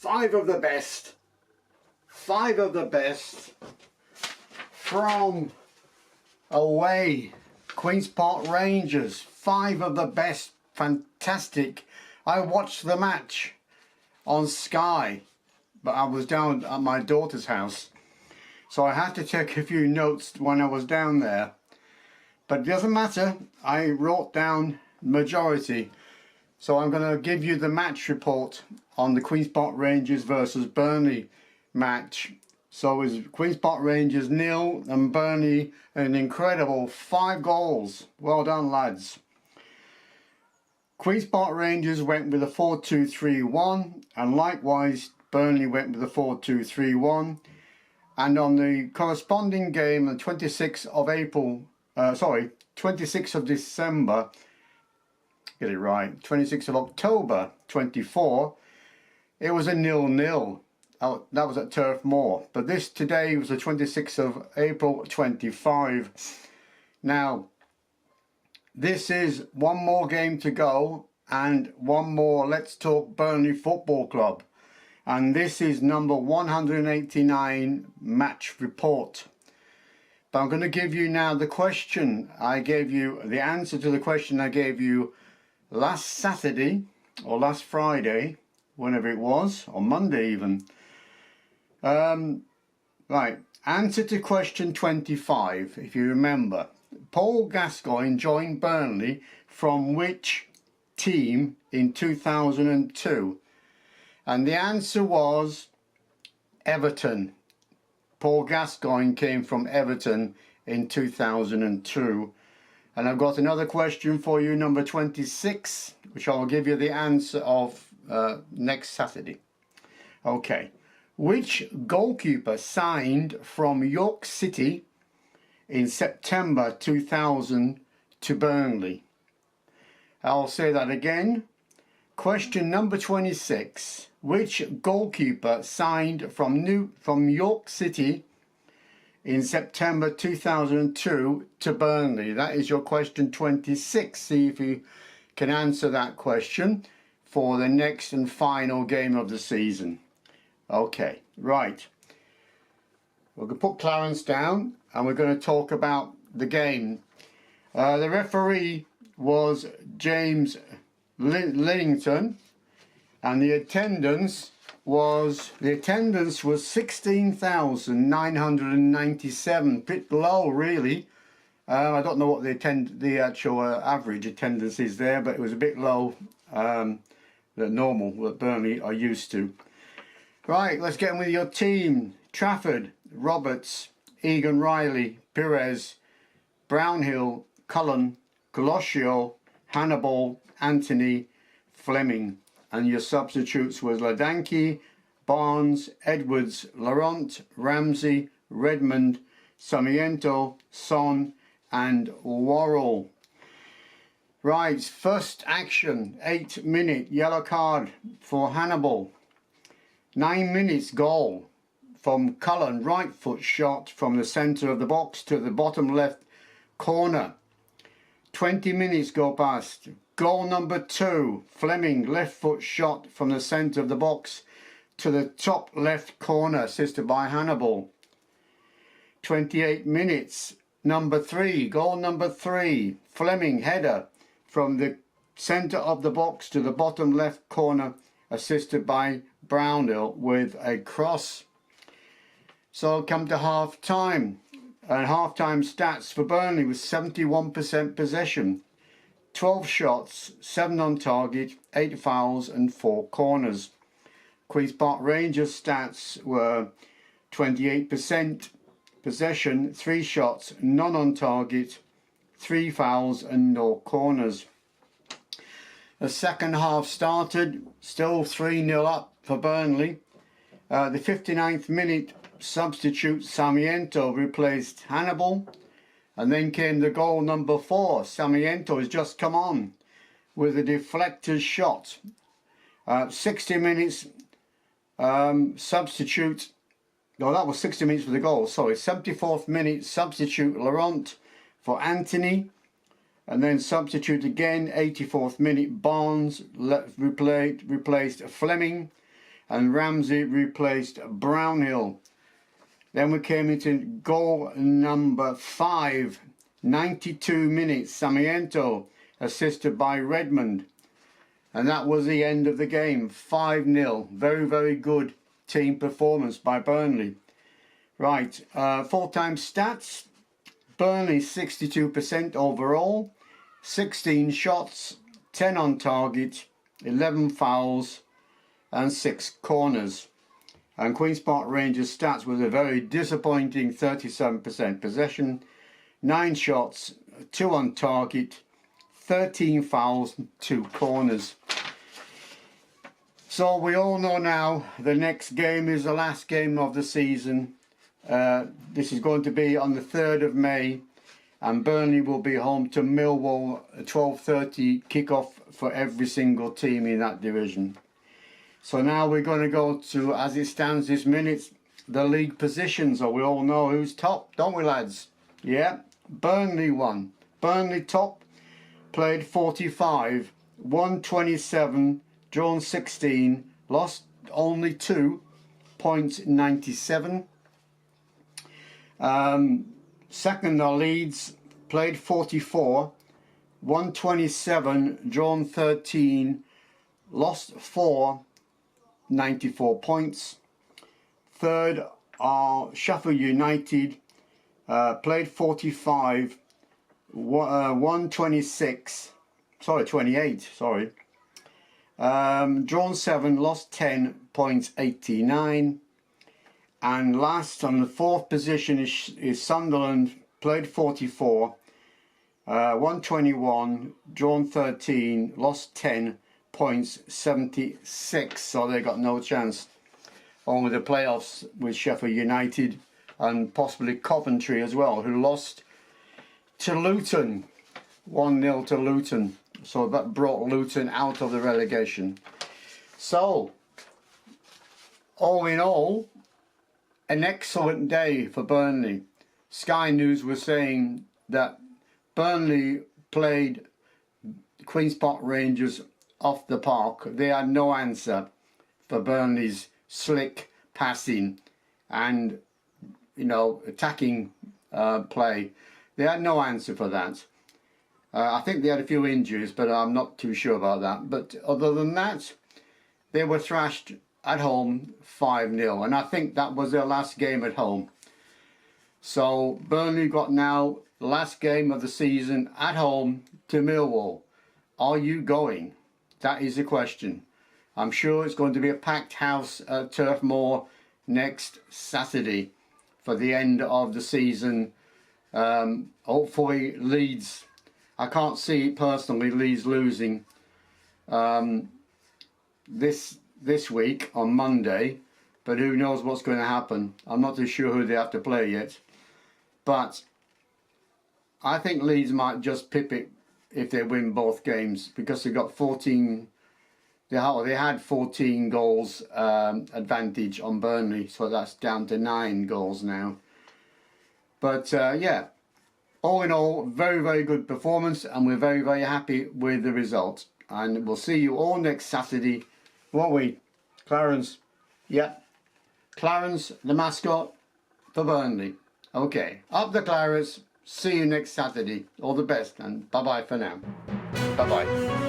five of the best from away. Queen's Park Rangers, five of the best. Fantastic. I watched the match on Sky, but I was down at my daughter's house, so I had to take a few notes when I was down there. But it doesn't matter, I wrote down majority. So I'm going to give you the match report on the Queen's Park Rangers versus Burnley match. So it was Queen's Park Rangers 0 and Burnley an incredible 5 goals. Well done, lads. Queen's Park Rangers went with a 4-2-3-1, and likewise Burnley went with a 4-2-3-1. And on the corresponding game on 26th of December, get it right, 26th of October 24, it was a 0-0. That was at Turf Moor. But this today was the 26th of April 25. Now, this is one more game to go and one more Let's Talk Burnley Football Club. And this is number 189 match report. But I'm going to give you now the question I gave you, the answer to the question I gave you last Saturday or last Friday, whenever it was, or Monday even. Right, answer to question 25, if you remember. Paul Gascoigne joined Burnley from which team in 2002? And the answer was Everton. Paul Gascoigne came from Everton in 2002. And I've got another question for you, number 26, which I'll give you the answer of next Saturday. Okay. Which goalkeeper signed from York City in September 2000 to Burnley? I'll say that again. Question number 26. Which goalkeeper signed from York City in September 2002 to Burnley? That is your question 26. See if you can answer that question for the next and final game of the season. Okay, right. We're going to put Clarence down and we're going to talk about the game. The referee was James Lillington, and the attendance was 16,997. Bit low, really. I don't know what the actual average attendance is there, but it was a bit low than normal, what Burnley are used to. Right, let's get on with your team. Trafford, Roberts, Egan Riley, Perez, Brownhill, Cullen, Colosio, Hannibal, Anthony, Fleming. And your substitutes was Ladanki, Barnes, Edwards, Laurent, Ramsey, Redmond, Sarmiento, Son and Worrell. Right, first action, 8-minute yellow card for Hannibal. 9 minutes goal from Cullen, right foot shot from the centre of the box to the bottom left corner. 20 minutes go past. Goal number 2, Fleming, left foot shot from the centre of the box to the top left corner, assisted by Hannibal. 28 minutes, number 3, goal number 3, Fleming, header from the centre of the box to the bottom left corner, assisted by Brownhill with a cross. So come to half time, and half time stats for Burnley was 71% possession, 12 shots, 7 on target, 8 fouls and 4 corners. Queen's Park Rangers stats were 28% possession, 3 shots, none on target, 3 fouls and no corners. The second half started, still 3-0 up for Burnley. The 59th minute substitute Sarmiento replaced Hannibal, and then came the goal number 4. Sarmiento has just come on with a deflected shot. 60 minutes substitute, no, that was 60 minutes for the goal, sorry. 74th minute substitute Laurent for Anthony, and then substitute again, 84th minute Barnes replaced Fleming, and Ramsey replaced Brownhill. Then we came into goal number 5, 92 minutes, Sarmiento, assisted by Redmond. And that was the end of the game, 5-0. Very, very good team performance by Burnley. Right, full-time stats. Burnley 62% overall, 16 shots, 10 on target, 11 fouls and 6 corners. And Queen's Park Rangers stats was a very disappointing 37% possession, 9 shots, 2 on target, 13 fouls, 2 corners. So we all know now the next game is the last game of the season. This is going to be on the 3rd of May, and Burnley will be home to Millwall, 12:30 kickoff for every single team in that division. So now we're going to go to, as it stands this minute, the league positions. So we all know who's top, don't we, lads? Yeah, Burnley won. Burnley top, played 45, won 27, drawn 16, lost only 2, points 97. Second are Leeds, played 44, won 27, drawn 13, lost 4, 94 points. Third are Sheffield United, played 45, won 28, drawn 7, lost 10, points 89. And last on the 4th position is Sunderland, played 44, won 21, drawn 13, lost 10, points 76. So they got no chance. Only the playoffs with Sheffield United and possibly Coventry as well, who lost to Luton, 1-0 to Luton. So that brought Luton out of the relegation. So, all in all, an excellent day for Burnley. Sky News was saying that Burnley played Queen's Park Rangers off the park. They had no answer for Burnley's slick passing and, you know, attacking play. They had no answer for that. I think they had a few injuries, but I'm not too sure about that. But other than that, they were thrashed at home 5-0, and I think that was their last game at home. So Burnley got now the last game of the season at home to Millwall. Are you going? That is the question. I'm sure it's going to be a packed house at Turf Moor next Saturday for the end of the season. Hopefully Leeds, I can't see personally Leeds losing this week on Monday, but who knows what's going to happen. I'm not too sure who they have to play yet, but I think Leeds might just pip it if they win both games, because they got 14. They had 14 goals advantage on Burnley, so that's down to 9 goals now. But yeah, all in all, very, very good performance, and we're very, very happy with the result. And we'll see you all next Saturday, won't we, Clarence? Yeah, Clarence, the mascot for Burnley. Okay, up the Clarence. See you next Saturday. All the best, and bye-bye for now. Bye-bye.